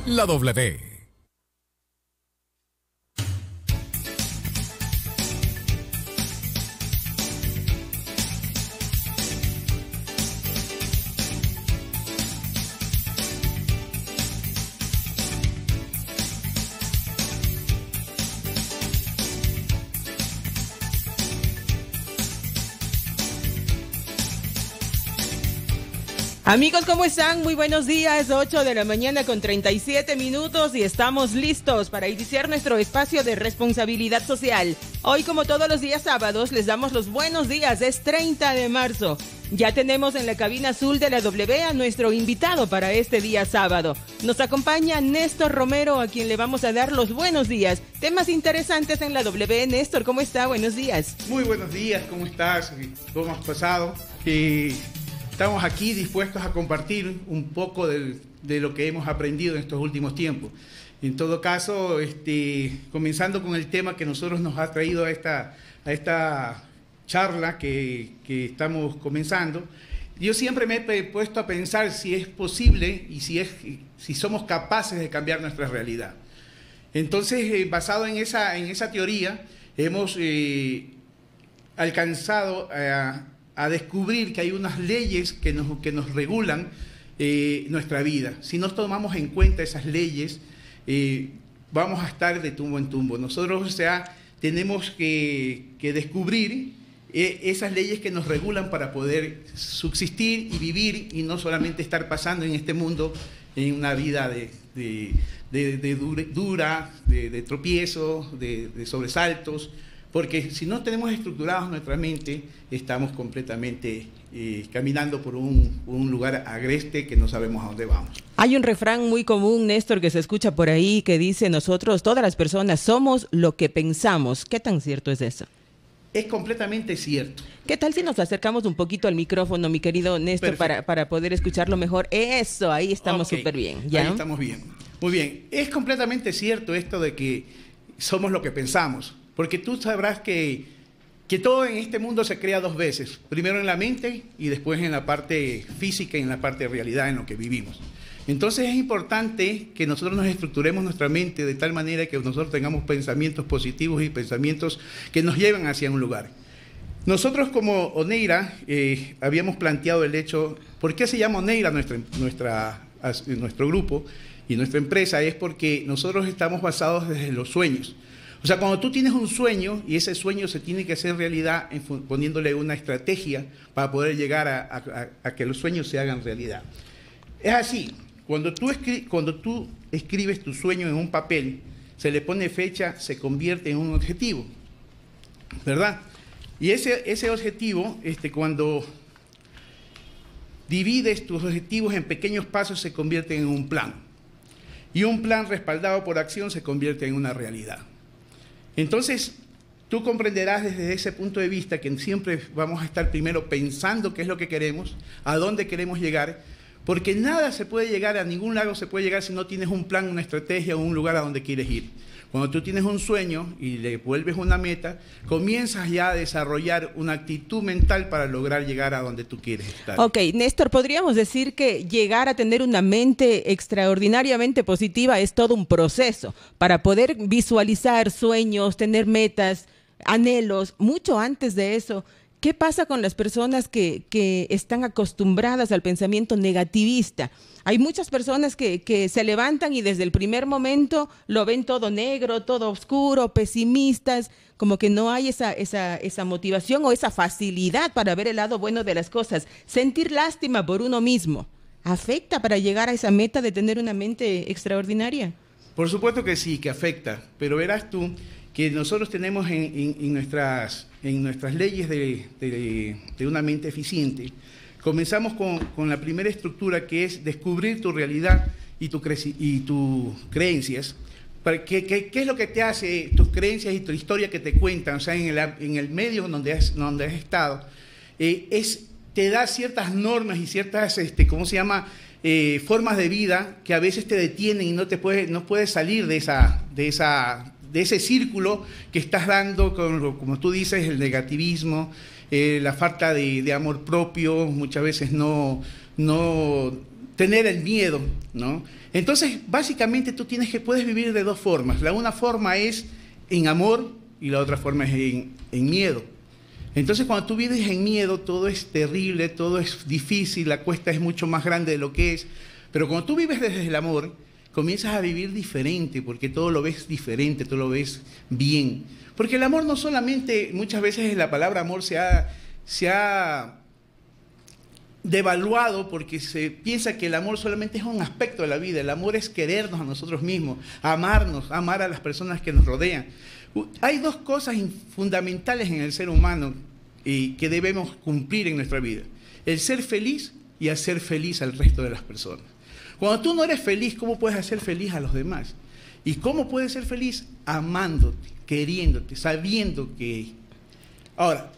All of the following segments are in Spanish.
La W. Amigos, ¿cómo están? Muy buenos días, 8 de la mañana con 37 minutos y estamos listos para iniciar nuestro espacio de responsabilidad social. Hoy, como todos los días sábados, les damos los buenos días, es 30 de marzo. Ya tenemos en la cabina azul de la W a nuestro invitado para este día sábado. Nos acompaña Néstor Romero, a quien le vamos a dar los buenos días. Temas interesantes en la W. Néstor, ¿cómo está? Buenos días. Muy buenos días, ¿cómo estás? ¿Cómo has pasado? Estamos aquí dispuestos a compartir un poco de lo que hemos aprendido en estos últimos tiempos. En todo caso, comenzando con el tema que nosotros nos ha traído a esta charla que estamos comenzando, yo siempre me he puesto a pensar si es posible y si somos capaces de cambiar nuestra realidad. Entonces, basado en esa teoría, hemos alcanzado a descubrir que hay unas leyes que nos regulan nuestra vida. Si no tomamos en cuenta esas leyes, vamos a estar de tumbo en tumbo. Nosotros, tenemos que descubrir esas leyes que nos regulan para poder subsistir y vivir y no solamente estar pasando en este mundo en una vida dura, de tropiezos, de sobresaltos. Porque si no tenemos estructurados nuestra mente, estamos completamente caminando por un lugar agreste que no sabemos a dónde vamos. Hay un refrán muy común, Néstor, que se escucha por ahí, que dice: nosotros, todas las personas, somos lo que pensamos. ¿Qué tan cierto es eso? Es completamente cierto. ¿Qué tal si nos acercamos un poquito al micrófono, mi querido Néstor, para poder escucharlo mejor? Eso, ahí estamos súper bien. ¿Ya? Ahí estamos bien. Muy bien. Es completamente cierto esto de que somos lo que pensamos. Porque tú sabrás que todo en este mundo se crea dos veces. Primero en la mente y después en la parte física y en la parte de realidad en lo que vivimos. Entonces es importante que nosotros nos estructuremos nuestra mente de tal manera que nosotros tengamos pensamientos positivos y pensamientos que nos lleven hacia un lugar. Nosotros como Oneira habíamos planteado el hecho, ¿por qué se llama Oneira nuestro grupo y nuestra empresa? Es porque nosotros estamos basados desde los sueños. O sea, cuando tú tienes un sueño y ese sueño se tiene que hacer realidad poniéndole una estrategia para poder llegar a que los sueños se hagan realidad. Es así, cuando tú escribes tu sueño en un papel, se le pone fecha, se convierte en un objetivo, ¿verdad? Y ese objetivo, cuando divides tus objetivos en pequeños pasos, se convierte en un plan. Y un plan respaldado por acción se convierte en una realidad. Entonces, tú comprenderás desde ese punto de vista que siempre vamos a estar primero pensando qué es lo que queremos, a dónde queremos llegar, porque nada se puede llegar, a ningún lado se puede llegar si no tienes un plan, una estrategia o un lugar a donde quieres ir. Cuando tú tienes un sueño y le vuelves una meta, comienzas ya a desarrollar una actitud mental para lograr llegar a donde tú quieres estar. Ok, Néstor, ¿podríamos decir que llegar a tener una mente extraordinariamente positiva es todo un proceso para poder visualizar sueños, tener metas, anhelos, mucho antes de eso? ¿Qué pasa con las personas que están acostumbradas al pensamiento negativista? Hay muchas personas que se levantan y desde el primer momento lo ven todo negro, todo oscuro, pesimistas, como que no hay esa motivación o esa facilidad para ver el lado bueno de las cosas. Sentir lástima por uno mismo, ¿afecta para llegar a esa meta de tener una mente extraordinaria? Por supuesto que sí, que afecta, pero verás tú que nosotros tenemos en nuestras leyes de una mente eficiente. Comenzamos con la primera estructura, que es descubrir tu realidad y tus creencias. ¿Qué es lo que te hace tus creencias y tu historia que te cuentan? O sea, en el medio donde has estado, te da ciertas normas y ciertas, formas de vida que a veces te detienen y no puedes salir de ese círculo que estás dando, como tú dices, el negativismo, la falta de amor propio. Muchas veces no tener el miedo, ¿no? Entonces, básicamente tú puedes vivir de dos formas. La una forma es en amor y la otra forma es en miedo. Entonces, cuando tú vives en miedo, todo es terrible, todo es difícil, la cuesta es mucho más grande de lo que es. Pero cuando tú vives desde el amor, comienzas a vivir diferente, porque todo lo ves diferente, todo lo ves bien. Porque el amor no solamente, muchas veces la palabra amor se ha devaluado porque se piensa que el amor solamente es un aspecto de la vida. El amor es querernos a nosotros mismos, amarnos, amar a las personas que nos rodean. Hay dos cosas fundamentales en el ser humano que debemos cumplir en nuestra vida: el ser feliz y hacer feliz al resto de las personas. Cuando tú no eres feliz, ¿cómo puedes hacer feliz a los demás? ¿Y cómo puedes ser feliz? Amándote, queriéndote, sabiendo que... Ahora,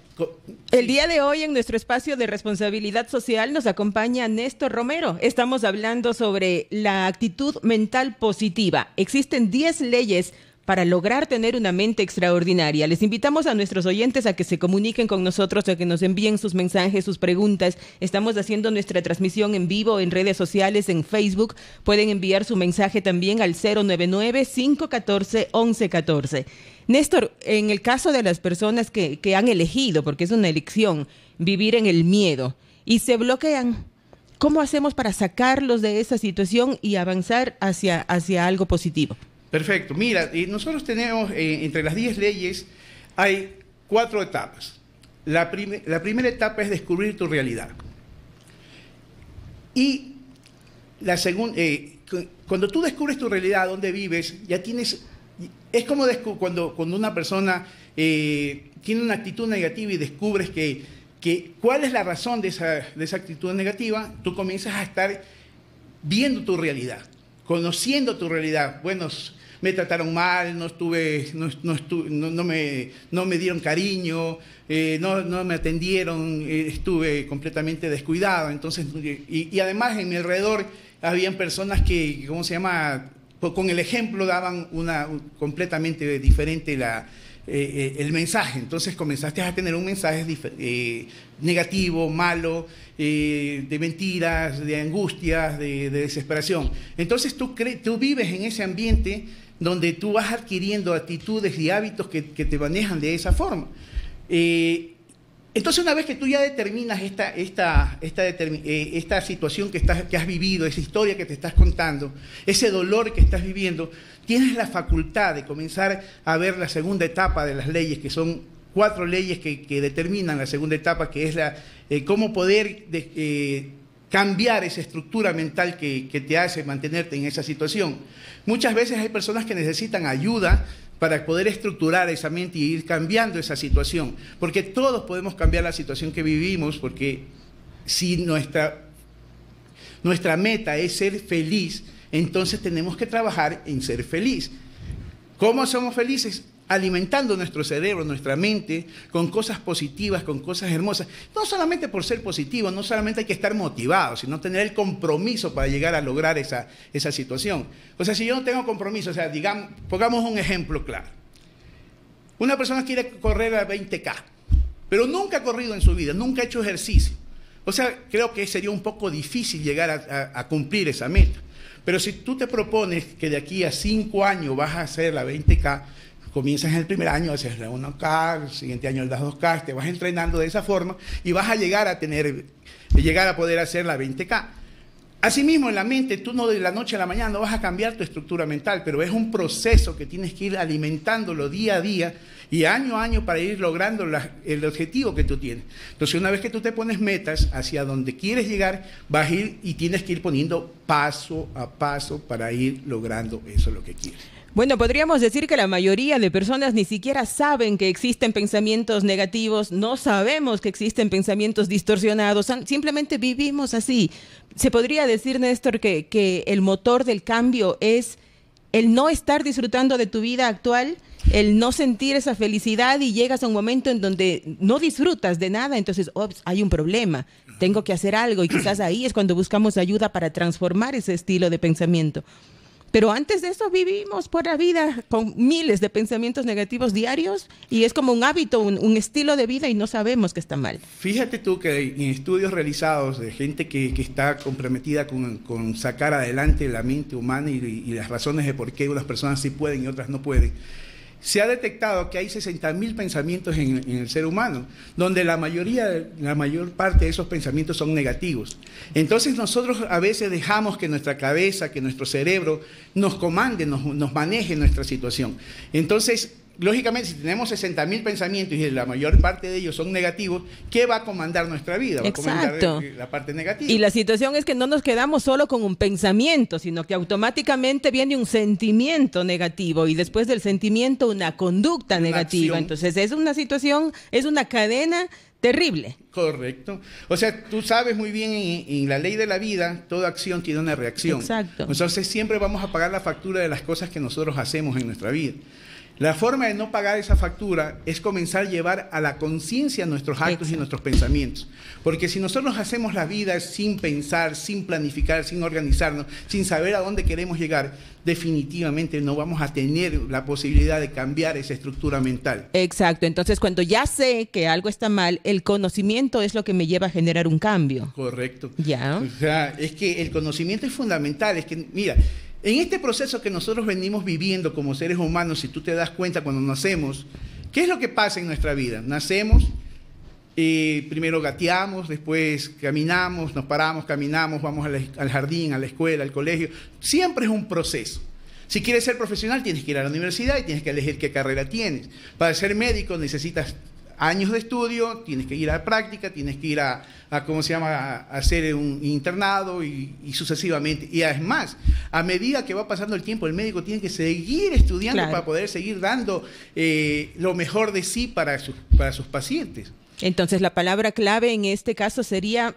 el día de hoy en nuestro espacio de responsabilidad social nos acompaña Néstor Romero. Estamos hablando sobre la actitud mental positiva. Existen 10 leyes para lograr tener una mente extraordinaria. Les invitamos a nuestros oyentes a que se comuniquen con nosotros, a que nos envíen sus mensajes, sus preguntas. Estamos haciendo nuestra transmisión en vivo en redes sociales, en Facebook. Pueden enviar su mensaje también al 099-514-1114. Néstor, en el caso de las personas que han elegido, porque es una elección, vivir en el miedo y se bloquean, ¿cómo hacemos para sacarlos de esa situación y avanzar hacia algo positivo? Perfecto. Mira, nosotros tenemos, entre las 10 leyes, hay 4 etapas. La primera etapa es descubrir tu realidad. Y la segunda, cuando tú descubres tu realidad, dónde vives, ya tienes... Es como cuando una persona tiene una actitud negativa y descubres cuál es la razón de esa actitud negativa, tú comienzas a estar viendo tu realidad, conociendo tu realidad. Bueno, me trataron mal, no me dieron cariño, no me atendieron, estuve completamente descuidado. Entonces, y además en mi alrededor habían personas que, ¿cómo se llama?, con el ejemplo daban completamente diferente el mensaje. Entonces comenzaste a tener un mensaje negativo, malo, de mentiras, de angustias, de desesperación. Entonces tú vives en ese ambiente donde tú vas adquiriendo actitudes y hábitos que te manejan de esa forma. Entonces, una vez que tú ya determinas esta situación que has vivido, esa historia que te estás contando, ese dolor que estás viviendo, tienes la facultad de comenzar a ver la segunda etapa de las leyes, que son 4 leyes que determinan la segunda etapa, que es cómo poder cambiar esa estructura mental que te hace mantenerte en esa situación. Muchas veces hay personas que necesitan ayuda para poder estructurar esa mente y ir cambiando esa situación, porque todos podemos cambiar la situación que vivimos, porque si nuestra meta es ser feliz, entonces tenemos que trabajar en ser feliz. ¿Cómo somos felices? Alimentando nuestro cerebro, nuestra mente, con cosas positivas, con cosas hermosas. No solamente por ser positivo, no solamente hay que estar motivado, sino tener el compromiso para llegar a lograr esa situación. O sea, si yo no tengo compromiso, o sea, pongamos un ejemplo claro. Una persona quiere correr a 20K, pero nunca ha corrido en su vida, nunca ha hecho ejercicio. O sea, creo que sería un poco difícil llegar a cumplir esa meta. Pero si tú te propones que de aquí a 5 años vas a hacer la 20K, comienzas en el primer año, haces la 1K, el siguiente año las 2K, te vas entrenando de esa forma y vas a llegar a poder hacer la 20K. Asimismo, en la mente, tú no de la noche a la mañana no vas a cambiar tu estructura mental, pero es un proceso que tienes que ir alimentándolo día a día y año a año para ir logrando el objetivo que tú tienes. Entonces, una vez que tú te pones metas hacia donde quieres llegar, vas a ir y tienes que ir poniendo paso a paso para ir logrando eso lo que quieres. Bueno, podríamos decir que la mayoría de personas ni siquiera saben que existen pensamientos negativos, no sabemos que existen pensamientos distorsionados, simplemente vivimos así. Se podría decir, Néstor, que el motor del cambio es el no estar disfrutando de tu vida actual, el no sentir esa felicidad y llegas a un momento en donde no disfrutas de nada, entonces hay un problema, tengo que hacer algo y quizás ahí es cuando buscamos ayuda para transformar ese estilo de pensamiento. Pero antes de eso vivimos por la vida con miles de pensamientos negativos diarios y es como un hábito, un estilo de vida y no sabemos que está mal. Fíjate tú que en estudios realizados de gente que está comprometida con sacar adelante la mente humana y las razones de por qué unas personas sí pueden y otras no pueden, se ha detectado que hay 60.000 pensamientos en el ser humano, donde la mayor parte de esos pensamientos son negativos. Entonces nosotros a veces dejamos que nuestra cabeza, que nuestro cerebro nos comande, nos maneje nuestra situación. Entonces, lógicamente, si tenemos 60.000 pensamientos y la mayor parte de ellos son negativos, ¿qué va a comandar nuestra vida? Va a comandar la parte negativa. Y la situación es que no nos quedamos solo con un pensamiento, sino que automáticamente viene un sentimiento negativo y después del sentimiento una conducta negativa. Acción. Entonces es una situación, es una cadena terrible. Correcto. O sea, tú sabes muy bien en la ley de la vida, toda acción tiene una reacción. Exacto. Entonces siempre vamos a pagar la factura de las cosas que nosotros hacemos en nuestra vida. La forma de no pagar esa factura es comenzar a llevar a la conciencia nuestros actos. Exacto. Y nuestros pensamientos. Porque si nosotros hacemos la vida sin pensar, sin planificar, sin organizarnos, sin saber a dónde queremos llegar, definitivamente no vamos a tener la posibilidad de cambiar esa estructura mental. Exacto. Entonces, cuando ya sé que algo está mal, el conocimiento es lo que me lleva a generar un cambio. Correcto. Ya. O sea, es que el conocimiento es fundamental. Es que, mira, en este proceso que nosotros venimos viviendo como seres humanos, si tú te das cuenta cuando nacemos, ¿qué es lo que pasa en nuestra vida? Nacemos, primero gateamos, después caminamos, nos paramos, caminamos, vamos al jardín, a la escuela, al colegio. Siempre es un proceso. Si quieres ser profesional, tienes que ir a la universidad y tienes que elegir qué carrera tienes. Para ser médico necesitas años de estudio, tienes que ir a la práctica, tienes que ir a hacer un internado y sucesivamente. Y además, a medida que va pasando el tiempo, el médico tiene que seguir estudiando. Claro. Para poder seguir dando lo mejor de sí para sus pacientes. Entonces, la palabra clave en este caso sería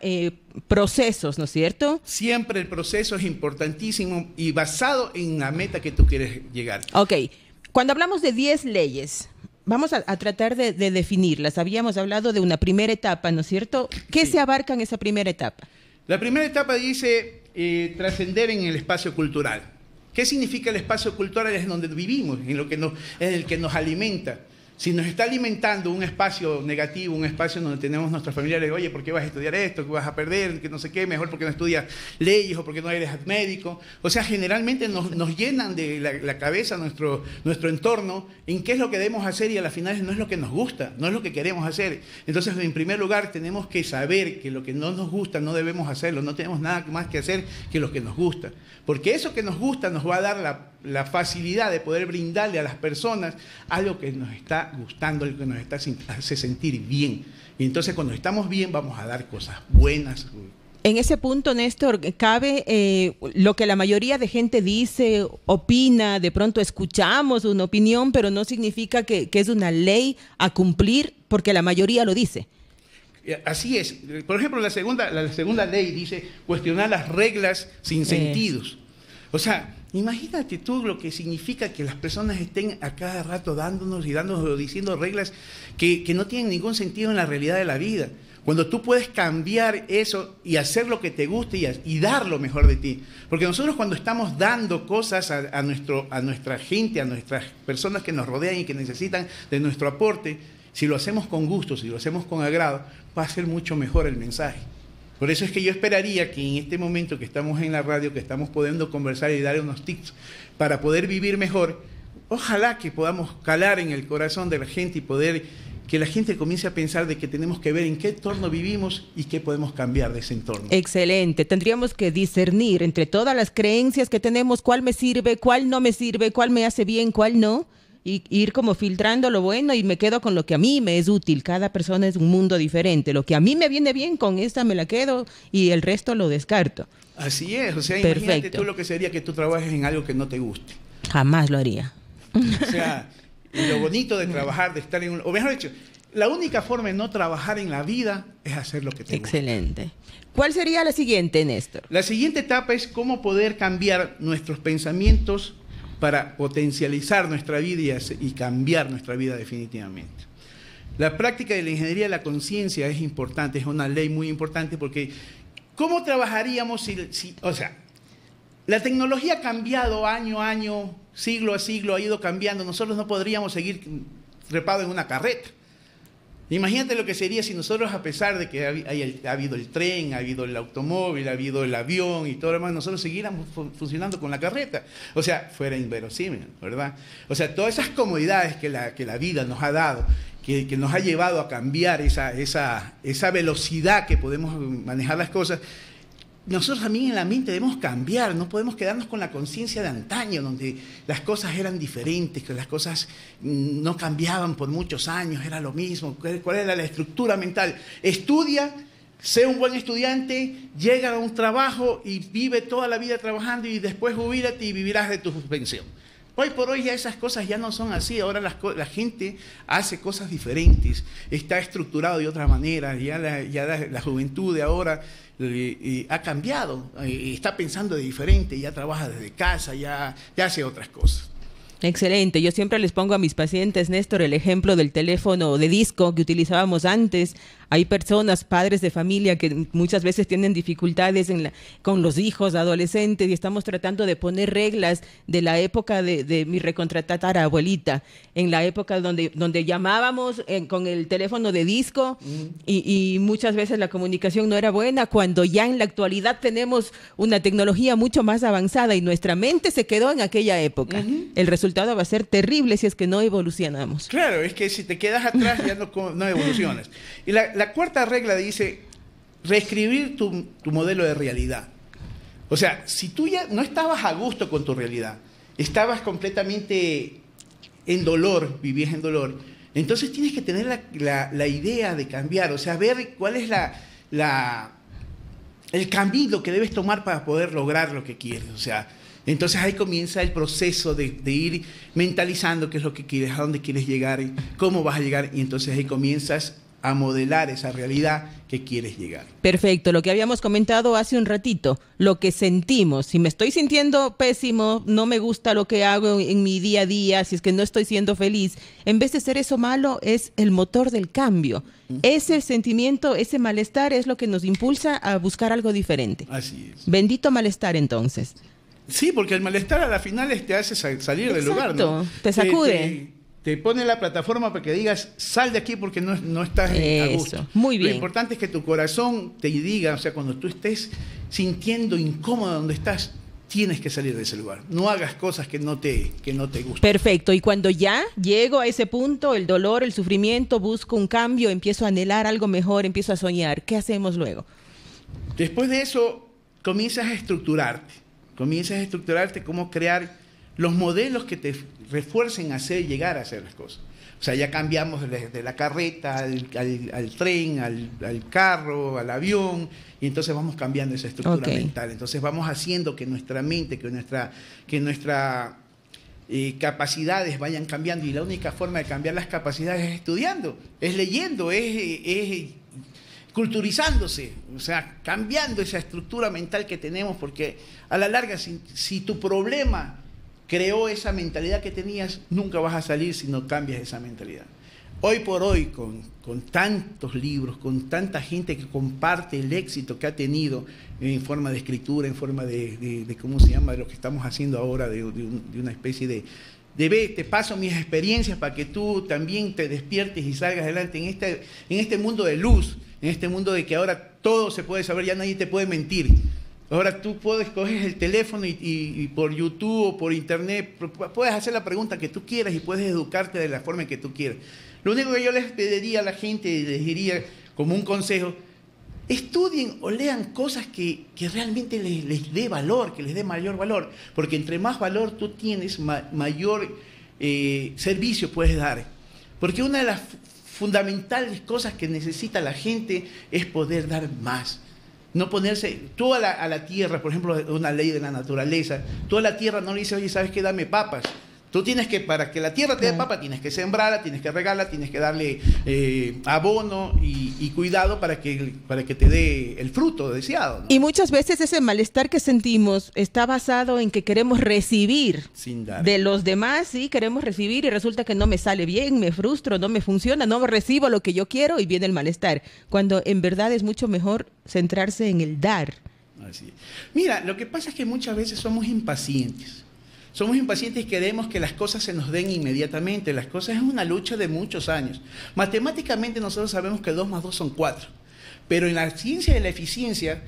procesos, ¿no es cierto? Siempre el proceso es importantísimo y basado en la meta que tú quieres llegar. Ok. Cuando hablamos de 10 leyes, vamos a tratar de definirlas. Habíamos hablado de una primera etapa, ¿no es cierto? ¿Qué se abarca en esa primera etapa? La primera etapa dice trascender en el espacio cultural. ¿Qué significa el espacio cultural? Es donde vivimos, en el que nos alimenta. Si nos está alimentando un espacio negativo, un espacio donde tenemos nuestros familiares, oye, ¿por qué vas a estudiar esto? ¿Qué vas a perder? Que no sé qué, mejor porque no estudias leyes o porque no eres médico. O sea, generalmente nos llenan de la cabeza nuestro entorno en qué es lo que debemos hacer y a la final no es lo que nos gusta, no es lo que queremos hacer. Entonces, en primer lugar, tenemos que saber que lo que no nos gusta no debemos hacerlo, no tenemos nada más que hacer que lo que nos gusta. Porque eso que nos gusta nos va a dar la facilidad de poder brindarle a las personas algo que nos está gustando, algo que nos hace sentir bien. Y entonces cuando estamos bien vamos a dar cosas buenas. En ese punto, Néstor, cabe lo que la mayoría de gente dice, opina, de pronto escuchamos una opinión, pero no significa que es una ley a cumplir porque la mayoría lo dice. Así es. Por ejemplo, la segunda ley dice cuestionar las reglas sin sentidos. O sea, imagínate tú lo que significa que las personas estén a cada rato dándonos o diciendo reglas que no tienen ningún sentido en la realidad de la vida. Cuando tú puedes cambiar eso y hacer lo que te guste y dar lo mejor de ti. Porque nosotros cuando estamos dando cosas a nuestra gente, a nuestras personas que nos rodean y que necesitan de nuestro aporte, si lo hacemos con gusto, si lo hacemos con agrado, va a ser mucho mejor el mensaje. Por eso es que yo esperaría que en este momento que estamos en la radio, que estamos pudiendo conversar y dar unos tips para poder vivir mejor, ojalá que podamos calar en el corazón de la gente y poder que la gente comience a pensar de que tenemos que ver en qué entorno vivimos y qué podemos cambiar de ese entorno. Excelente. Tendríamos que discernir entre todas las creencias que tenemos, cuál me sirve, cuál no me sirve, cuál me hace bien, cuál no. Y ir como filtrando lo bueno y me quedo con lo que a mí me es útil. Cada persona es un mundo diferente. Lo que a mí me viene bien, con esta me la quedo y el resto lo descarto. Así es. O sea, perfecto. Imagínate tú lo que sería que tú trabajes en algo que no te guste. Jamás lo haría. O sea, lo bonito de trabajar, de estar en o mejor dicho, la única forma de no trabajar en la vida es hacer lo que te gusta. Excelente. ¿Cuál sería la siguiente, Néstor? La siguiente etapa es cómo poder cambiar nuestros pensamientos para potencializar nuestra vida y cambiar nuestra vida definitivamente. La práctica de la ingeniería de la conciencia es importante, es una ley muy importante porque ¿cómo trabajaríamos o sea, La tecnología ha cambiado año a año, siglo a siglo, ha ido cambiando. Nosotros no podríamos seguir trepados en una carreta. Imagínate lo que sería si nosotros, a pesar de que ha habido el tren, ha habido el automóvil, ha habido el avión y todo lo demás, nosotros siguiéramos funcionando con la carreta. O sea, fuera inverosímil, ¿verdad? O sea, todas esas comodidades que la vida nos ha dado, que nos ha llevado a cambiar esa velocidad que podemos manejar las cosas, nosotros también en la mente debemos cambiar, no podemos quedarnos con la conciencia de antaño, donde las cosas eran diferentes, que las cosas no cambiaban por muchos años, era lo mismo. ¿Cuál era la estructura mental? Estudia, sé un buen estudiante, llega a un trabajo y vive toda la vida trabajando y después jubílate y vivirás de tu pensión. Hoy por hoy ya esas cosas ya no son así, ahora la gente hace cosas diferentes, está estructurado de otra manera, ya la juventud de ahora ha cambiado, está pensando de diferente, ya trabaja desde casa, ya hace otras cosas. Excelente. Yo siempre les pongo a mis pacientes, Néstor, el ejemplo del teléfono de disco que utilizábamos antes. Hay personas, padres de familia, que muchas veces tienen dificultades con los hijos, adolescentes, y estamos tratando de poner reglas de la época de mi recontratada abuelita, en la época donde llamábamos con el teléfono de disco y muchas veces la comunicación no era buena, cuando ya en la actualidad tenemos una tecnología mucho más avanzada y nuestra mente se quedó en aquella época. El resultado va a ser terrible si es que no evolucionamos. Claro, es que si te quedas atrás ya no evolucionas. Y la cuarta regla dice reescribir tu modelo de realidad. O sea, si tú ya no estabas a gusto con tu realidad, estabas completamente en dolor, vivías en dolor, entonces tienes que tener la idea de cambiar, o sea, ver cuál es el camino que debes tomar para poder lograr lo que quieres. O sea, entonces ahí comienza el proceso de ir mentalizando qué es lo que quieres, a dónde quieres llegar, cómo vas a llegar, y entonces ahí comienzas a modelar esa realidad que quieres llegar. Perfecto, lo que habíamos comentado hace un ratito, lo que sentimos. Si me estoy sintiendo pésimo, no me gusta lo que hago en mi día a día, si es que no estoy siendo feliz, en vez de ser eso malo, es el motor del cambio. Ese sentimiento, ese malestar es lo que nos impulsa a buscar algo diferente. Así es. Bendito malestar, entonces. Sí, porque el malestar a la final te hace salir del lugar, ¿no? Te sacude. Te pone la plataforma para que digas, sal de aquí porque no estás a gusto. Muy bien. Lo importante es que tu corazón te diga, o sea, cuando tú estés sintiendo incómodo donde estás, tienes que salir de ese lugar. No hagas cosas que no te gustan. Perfecto. Y cuando ya llego a ese punto, el dolor, el sufrimiento, busco un cambio, empiezo a anhelar algo mejor, empiezo a soñar, ¿qué hacemos luego? Después de eso, comienzas a estructurarte. Comienzas a estructurarte cómo crear los modelos que te refuercen a llegar a hacer las cosas. O sea, ya cambiamos de la carreta al tren, al carro, al avión, y entonces vamos cambiando esa estructura mental. Entonces vamos haciendo que nuestra mente, que nuestras capacidades vayan cambiando, y la única forma de cambiar las capacidades es estudiando, es leyendo, es culturizándose, o sea, cambiando esa estructura mental que tenemos, porque a la larga, si tu problema creó esa mentalidad que tenías, nunca vas a salir si no cambias esa mentalidad. Hoy por hoy, con tantos libros, con tanta gente que comparte el éxito que ha tenido en forma de escritura, en forma de ¿cómo se llama?, de lo que estamos haciendo ahora, de una especie de te paso mis experiencias para que tú también te despiertes y salgas adelante en este mundo de luz, en este mundo de que ahora todo se puede saber, ya nadie te puede mentir. Ahora tú coges el teléfono y por YouTube o por internet puedes hacer la pregunta que tú quieras y puedes educarte de la forma en que tú quieras. Lo único que yo les pediría a la gente, les diría como un consejo, estudien o lean cosas que realmente les dé valor, que les dé mayor valor, porque entre más valor tú tienes, mayor servicio puedes dar. Porque una de las fundamentales cosas que necesita la gente es poder dar más. No ponerse, tú a la tierra, por ejemplo, una ley de la naturaleza, tú a la tierra no le dices, oye, ¿sabes qué? Dame papas. Tú tienes que, para que la tierra te dé papa, tienes que sembrarla, tienes que regarla, tienes que darle abono y cuidado para que te dé el fruto deseado, ¿no? Y muchas veces ese malestar que sentimos está basado en que queremos recibir sin dar de los demás, sí, queremos recibir y resulta que no me sale bien, me frustro, no me funciona, no recibo lo que yo quiero y viene el malestar. Cuando en verdad es mucho mejor centrarse en el dar. Así es. Mira, lo que pasa es que muchas veces somos impacientes. Somos impacientes y queremos que las cosas se nos den inmediatamente. Las cosas es una lucha de muchos años. Matemáticamente nosotros sabemos que 2 más 2 son 4. Pero en la ciencia de la eficiencia,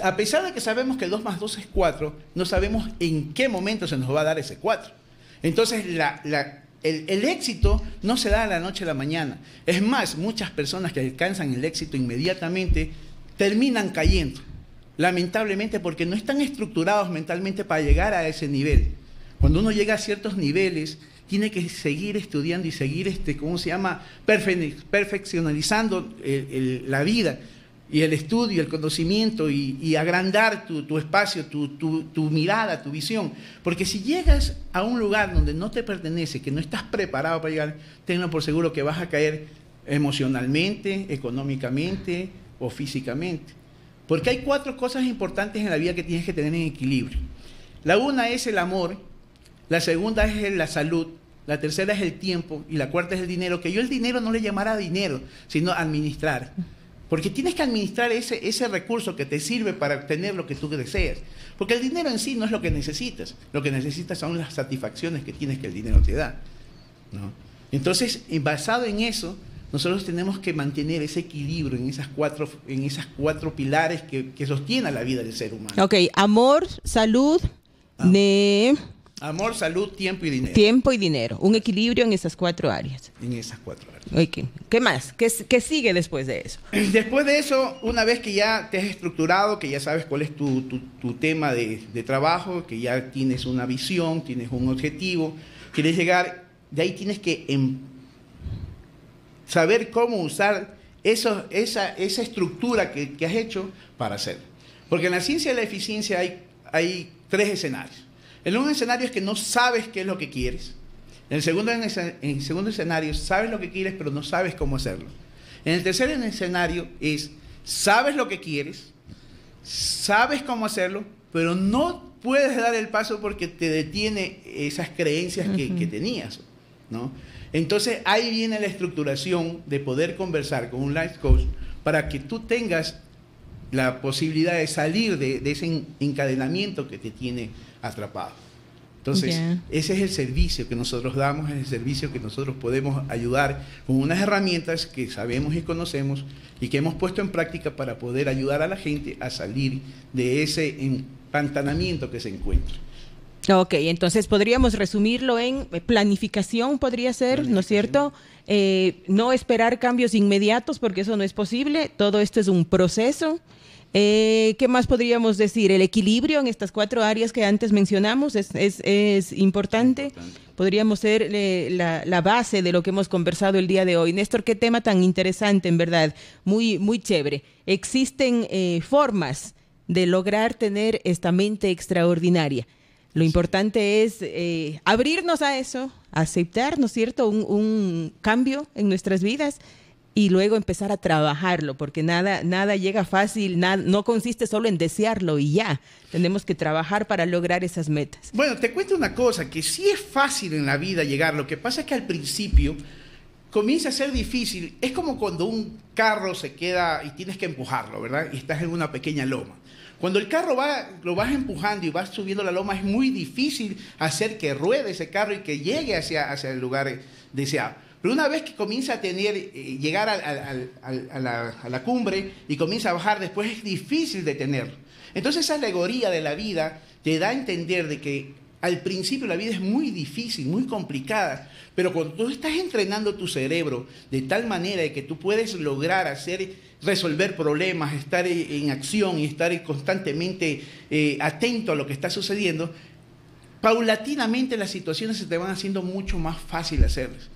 a pesar de que sabemos que 2 más 2 es 4, no sabemos en qué momento se nos va a dar ese 4. Entonces, el éxito no se da de la noche a la mañana. Es más, muchas personas que alcanzan el éxito inmediatamente terminan cayendo. Lamentablemente, porque no están estructurados mentalmente para llegar a ese nivel. Cuando uno llega a ciertos niveles, tiene que seguir estudiando y seguir, ¿cómo se llama? Perfeccionalizando la vida y el estudio, el conocimiento y agrandar tu espacio, tu mirada, tu visión. Porque si llegas a un lugar donde no te pertenece, que no estás preparado para llegar, tenlo por seguro que vas a caer emocionalmente, económicamente o físicamente. Porque hay 4 cosas importantes en la vida que tienes que tener en equilibrio. La una es el amor, la segunda es la salud, la tercera es el tiempo y la cuarta es el dinero, que yo el dinero no le llamara dinero, sino administrar. Porque tienes que administrar ese recurso que te sirve para obtener lo que tú deseas. Porque el dinero en sí no es lo que necesitas son las satisfacciones que tienes que el dinero te da, ¿no? Entonces, basado en eso, nosotros tenemos que mantener ese equilibrio en esas cuatro pilares que sostienen la vida del ser humano. Ok, amor, salud, Amor, salud, tiempo y dinero. Tiempo y dinero. Un equilibrio en esas 4 áreas. En esas 4 áreas. Okay. ¿Qué más? ¿Qué sigue después de eso? Después de eso, una vez que ya te has estructurado, que ya sabes cuál es tu tema de trabajo, que ya tienes una visión, tienes un objetivo, quieres llegar, de ahí tienes que saber cómo usar esa estructura que has hecho para hacerlo. Porque en la ciencia de la eficiencia hay 3 escenarios. El un escenario es que no sabes qué es lo que quieres. En el segundo escenario sabes lo que quieres, pero no sabes cómo hacerlo. En el tercer escenario es, sabes lo que quieres, sabes cómo hacerlo, pero no puedes dar el paso porque te detiene esas creencias que tenías, ¿no? Entonces ahí viene la estructuración de poder conversar con un life coach para que tú tengas la posibilidad de salir de ese encadenamiento que te tiene atrapado. Entonces, ese es el servicio que nosotros damos, es el servicio que nosotros podemos ayudar con unas herramientas que sabemos y conocemos y que hemos puesto en práctica para poder ayudar a la gente a salir de ese empantanamiento que se encuentra. Ok, entonces podríamos resumirlo en planificación, podría ser, ¿no es cierto? No esperar cambios inmediatos porque eso no es posible, todo esto es un proceso. ¿Qué más podríamos decir? El equilibrio en estas 4 áreas que antes mencionamos es importante. Podríamos ser la base de lo que hemos conversado el día de hoy. Néstor, qué tema tan interesante, en verdad. Muy, muy chévere. Existen formas de lograr tener esta mente extraordinaria. Lo importante es abrirnos a eso, aceptar, ¿no es cierto?, un cambio en nuestras vidas y luego empezar a trabajarlo, porque nada llega fácil, no consiste solo en desearlo y ya. Tenemos que trabajar para lograr esas metas. Bueno, te cuento una cosa, que sí es fácil en la vida llegar. Lo que pasa es que al principio comienza a ser difícil. Es como cuando un carro se queda y tienes que empujarlo, ¿verdad? Y estás en una pequeña loma. Cuando el carro lo vas empujando y vas subiendo la loma, es muy difícil hacer que ruede ese carro y que llegue hacia el lugar deseado. Pero una vez que comienza a llegar a la cumbre y comienza a bajar, después es difícil detenerlo. Entonces esa alegoría de la vida te da a entender de que al principio la vida es muy difícil, muy complicada, pero cuando tú estás entrenando tu cerebro de tal manera de que tú puedes lograr resolver problemas, estar en acción y estar constantemente atento a lo que está sucediendo, paulatinamente las situaciones se te van haciendo mucho más fácil hacerlas.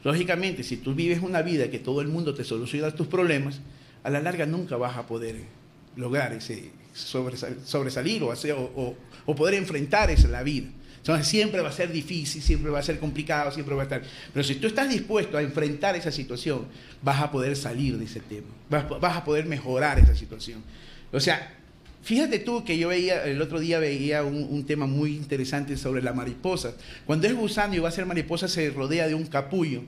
Lógicamente, si tú vives una vida que todo el mundo te soluciona tus problemas, a la larga nunca vas a poder lograr ese sobresalir o poder enfrentar la vida. Entonces siempre va a ser difícil, siempre va a ser complicado, siempre va a estar... Pero si tú estás dispuesto a enfrentar esa situación, vas a poder salir de ese tema, vas a poder mejorar esa situación. O sea, fíjate tú que el otro día veía un tema muy interesante sobre la mariposa. Cuando es gusano y va a ser mariposa, se rodea de un capullo.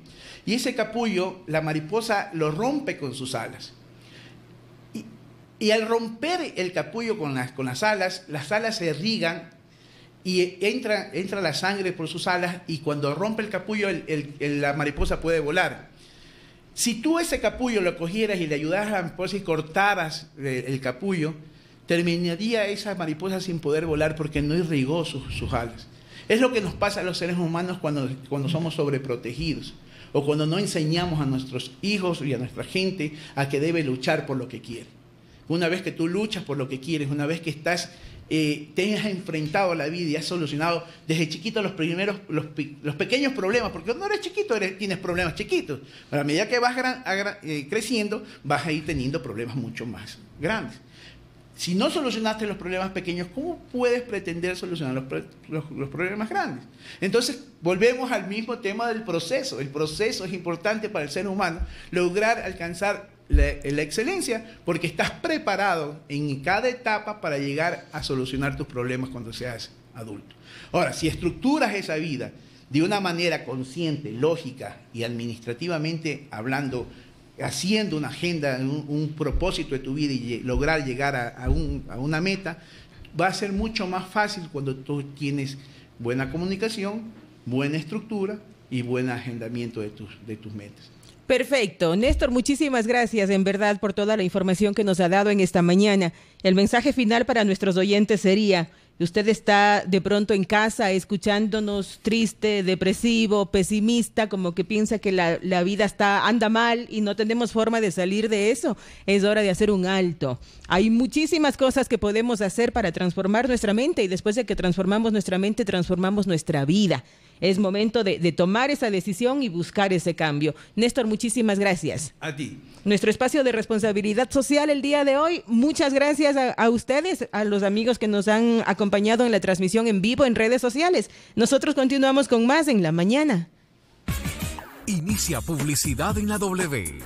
Y ese capullo, la mariposa lo rompe con sus alas. Y al romper el capullo con las alas se irrigan y entra la sangre por sus alas, y cuando rompe el capullo la mariposa puede volar. Si tú ese capullo lo cogieras y le ayudaras a la mariposa y cortaras el capullo, terminaría esa mariposa sin poder volar porque no irrigó sus alas. Es lo que nos pasa a los seres humanos cuando somos sobreprotegidos, o cuando no enseñamos a nuestros hijos y a nuestra gente a que debe luchar por lo que quiere. Una vez que tú luchas por lo que quieres, una vez que te has enfrentado a la vida y has solucionado desde chiquito los pequeños problemas, porque cuando eres chiquito tienes problemas chiquitos. Pero a medida que vas creciendo, vas a ir teniendo problemas mucho más grandes. Si no solucionaste los problemas pequeños, ¿cómo puedes pretender solucionar los problemas grandes? Entonces, volvemos al mismo tema del proceso. El proceso es importante para el ser humano, lograr alcanzar la excelencia, porque estás preparado en cada etapa para llegar a solucionar tus problemas cuando seas adulto. Ahora, si estructuras esa vida de una manera consciente, lógica y administrativamente hablando, haciendo una agenda, un propósito de tu vida y lograr llegar a una meta, va a ser mucho más fácil cuando tú tienes buena comunicación, buena estructura y buen agendamiento de tus metas. Perfecto. Néstor, muchísimas gracias en verdad por toda la información que nos ha dado en esta mañana. El mensaje final para nuestros oyentes sería: usted está de pronto en casa escuchándonos triste, depresivo, pesimista, como que piensa que la vida anda mal y no tenemos forma de salir de eso. Es hora de hacer un alto. Hay muchísimas cosas que podemos hacer para transformar nuestra mente, y después de que transformamos nuestra mente, transformamos nuestra vida. Es momento de tomar esa decisión y buscar ese cambio. Néstor, muchísimas gracias. A ti. Nuestro espacio de responsabilidad social el día de hoy. Muchas gracias a ustedes, a los amigos que nos han acompañado en la transmisión en vivo en redes sociales. Nosotros continuamos con más en la mañana. Inicia Publicidad en la W.